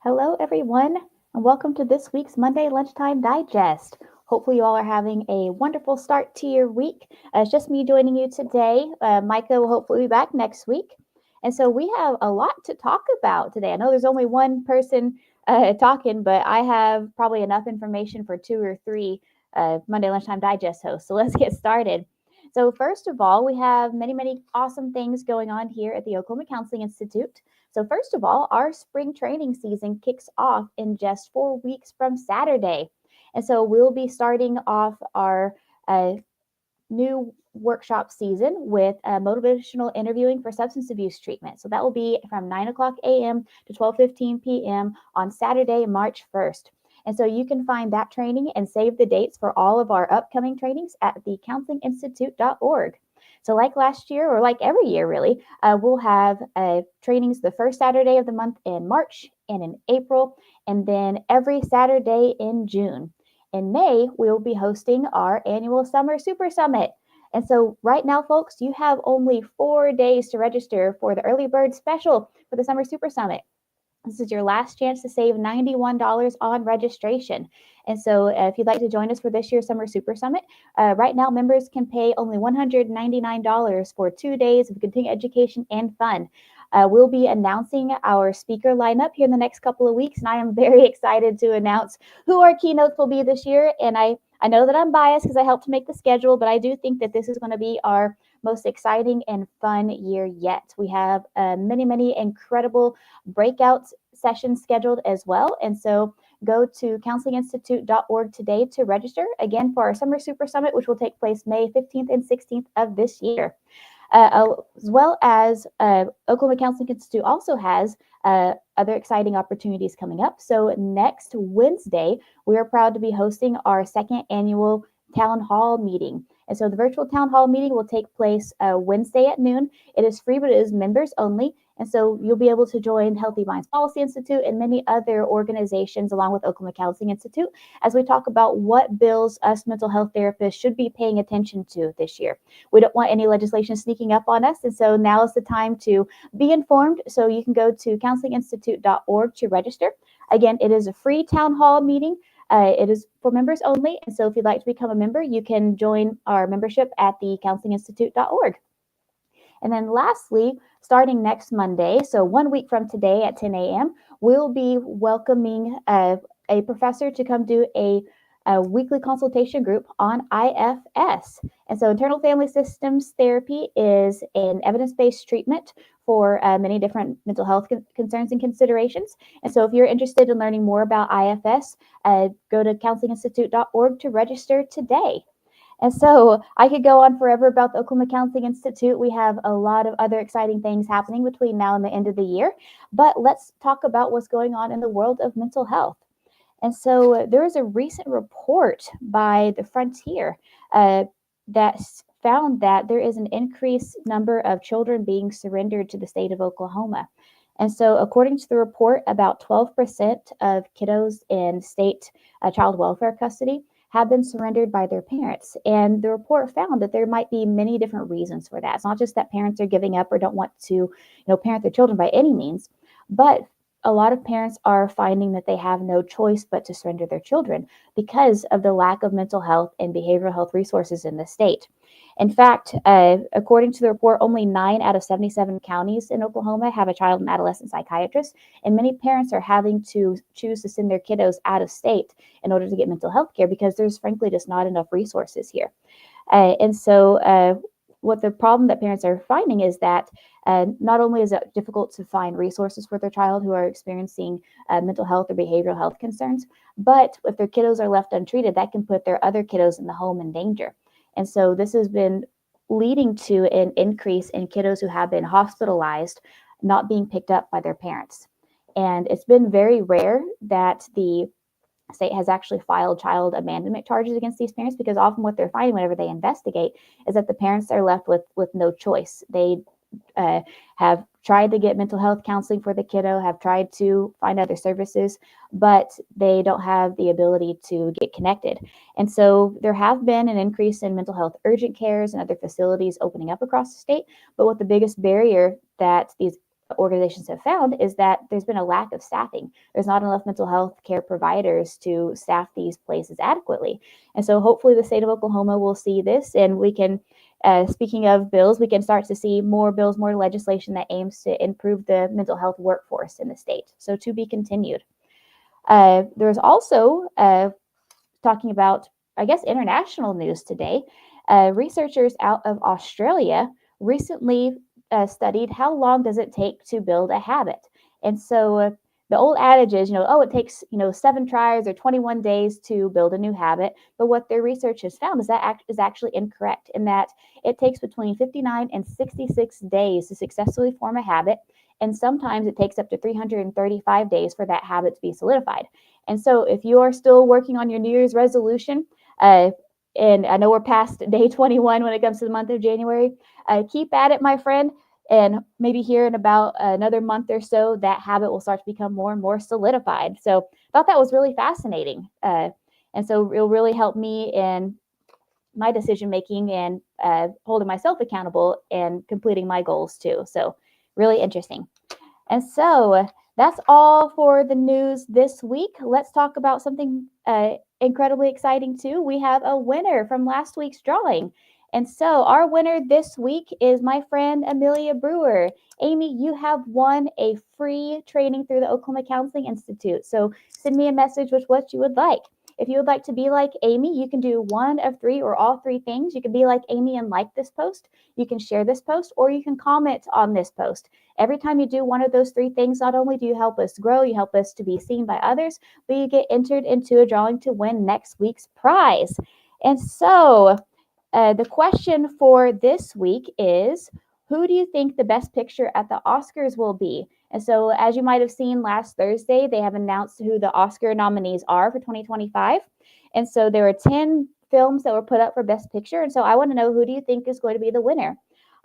Hello, everyone, and welcome to this week's Monday Lunchtime Digest. Hopefully, you all are having a wonderful start to your week. It's just me joining you today. Micah will hopefully be back next week. And so, we have a lot to talk about today. I know there's only one person talking, but I have probably enough information for two or three Monday Lunchtime Digest hosts. So, let's get started. So, first of all, we have many awesome things going on here at the Oklahoma Counseling Institute. So, first of all, our spring training season kicks off in just 4 weeks from Saturday. And so, we'll be starting off our new workshop season with motivational interviewing for substance abuse treatment. So, that will be from 9 o'clock a.m. to 12:15 p.m. on Saturday, March 1st. And so you can find that training and save the dates for all of our upcoming trainings at thecounselinginstitute.org. So, like last year, or like every year, really, we'll have trainings the first Saturday of the month in March and in April, and then every Saturday in June. In May, we will be hosting our annual Summer Super Summit. And so, right now, folks, you have only 4 days to register for the early bird special for the Summer Super Summit. This is your last chance to save $91 on registration. And so, if you'd like to join us for this year's Summer Super Summit, right now members can pay only $199 for 2 days of continuing education and fun. We'll be announcing our speaker lineup here in the next couple of weeks, and I am very excited to announce who our keynotes will be this year. And I know that I'm biased because I helped to make the schedule, but I do think that this is going to be our most exciting and fun year yet. We have many incredible breakout sessions scheduled as well. And so go to counselinginstitute.org today to register again for our Summer Super Summit, which will take place May 15th and 16th of this year. As well as Oklahoma Counseling Institute also has other exciting opportunities coming up. So next Wednesday, we are proud to be hosting our second annual town hall meeting. And so the virtual town hall meeting will take place Wednesday at noon. It is free, but it is members only. And so you'll be able to join Healthy Minds Policy Institute and many other organizations along with Oklahoma Counseling Institute as we talk about what bills us mental health therapists should be paying attention to this year. We don't want any legislation sneaking up on us. And so now is the time to be informed. So you can go to counselinginstitute.org to register. Again, it is a free town hall meeting. It is for members only. And so if you'd like to become a member, you can join our membership at thecounselinginstitute.org. And then lastly, starting next Monday, so 1 week from today at 10 a.m., we'll be welcoming a professor to come do a weekly consultation group on IFS. And so internal family systems therapy is an evidence-based treatment for many different mental health concerns and considerations. And so if you're interested in learning more about IFS, go to counselinginstitute.org to register today. And so I could go on forever about the Oklahoma Counseling Institute. We have a lot of other exciting things happening between now and the end of the year. But let's talk about what's going on in the world of mental health. And so there is a recent report by the Frontier that found that there is an increased number of children being surrendered to the state of Oklahoma. And so, according to the report, about 12% of kiddos in state child welfare custody have been surrendered by their parents. And the report found that there might be many different reasons for that. It's not just that parents are giving up or don't want to, parent their children by any means, but a lot of parents are finding that they have no choice but to surrender their children because of the lack of mental health and behavioral health resources in the state. In fact, according to the report, only 9 out of 77 counties in Oklahoma have a child and adolescent psychiatrist, and many parents are having to choose to send their kiddos out of state in order to get mental health care because there's frankly just not enough resources here. And so what the problem that parents are finding is that not only is it difficult to find resources for their child who are experiencing mental health or behavioral health concerns, but if their kiddos are left untreated, that can put their other kiddos in the home in danger. And so this has been leading to an increase in kiddos who have been hospitalized, not being picked up by their parents. And it's been very rare that the state has actually filed child abandonment charges against these parents because often what they're finding whenever they investigate is that the parents are left with no choice. They have tried to get mental health counseling for the kiddo, have tried to find other services, but they don't have the ability to get connected. And so there have been an increase in mental health urgent cares and other facilities opening up across the state. But what the biggest barrier that these organizations have found is that there's been a lack of staffing. There's not enough mental health care providers to staff these places adequately. And so hopefully the state of Oklahoma will see this, and we can, speaking of bills, we can start to see more bills, more legislation that aims to improve the mental health workforce in the state. So to be continued. There's also talking about, I guess, international news today. Researchers out of Australia recently studied how long does it take to build a habit. And so the old adage is, oh, it takes, 7 tries or 21 days to build a new habit. But what their research has found is that is actually incorrect, in that it takes between 59 and 66 days to successfully form a habit. And sometimes it takes up to 335 days for that habit to be solidified. And so if you are still working on your New Year's resolution, and I know we're past day 21 when it comes to the month of January, keep at it, my friend. And maybe here in about another month or so, that habit will start to become more and more solidified. So I thought that was really fascinating. And so it'll really help me in my decision making and holding myself accountable and completing my goals too. So really interesting. And so that's all for the news this week. Let's talk about something incredibly exciting too. We have a winner from last week's drawing. And so our winner this week is my friend Amelia Brewer. Amy, you have won a free training through the Oklahoma Counseling Institute. So send me a message with what you would like. If you would like to be like Amy, you can do one of 3 or all 3 things. You can be like Amy and like this post. You can share this post, or you can comment on this post. Every time you do one of those 3 things, not only do you help us grow, you help us to be seen by others, but you get entered into a drawing to win next week's prize. And so the question for this week is, who do you think the best picture at the Oscars will be? And so, as you might have seen last Thursday, they have announced who the Oscar nominees are for 2025. And so there are 10 films that were put up for Best Picture. And so I want to know, who do you think is going to be the winner?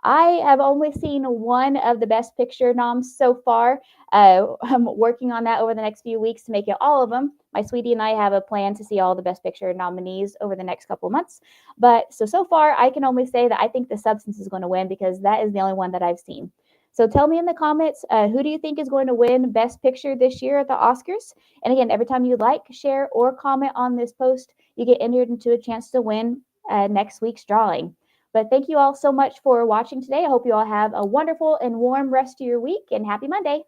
I have only seen one of the Best Picture noms so far. I'm working on that over the next few weeks to make it all of them. My sweetie and I have a plan to see all the Best Picture nominees over the next couple of months. But so far, I can only say that I think The Substance is going to win, because that is the only one that I've seen. So tell me in the comments, who do you think is going to win Best Picture this year at the Oscars? And again, every time you like, share, or comment on this post, you get entered into a chance to win next week's drawing. But thank you all so much for watching today. I hope you all have a wonderful and warm rest of your week, and happy Monday.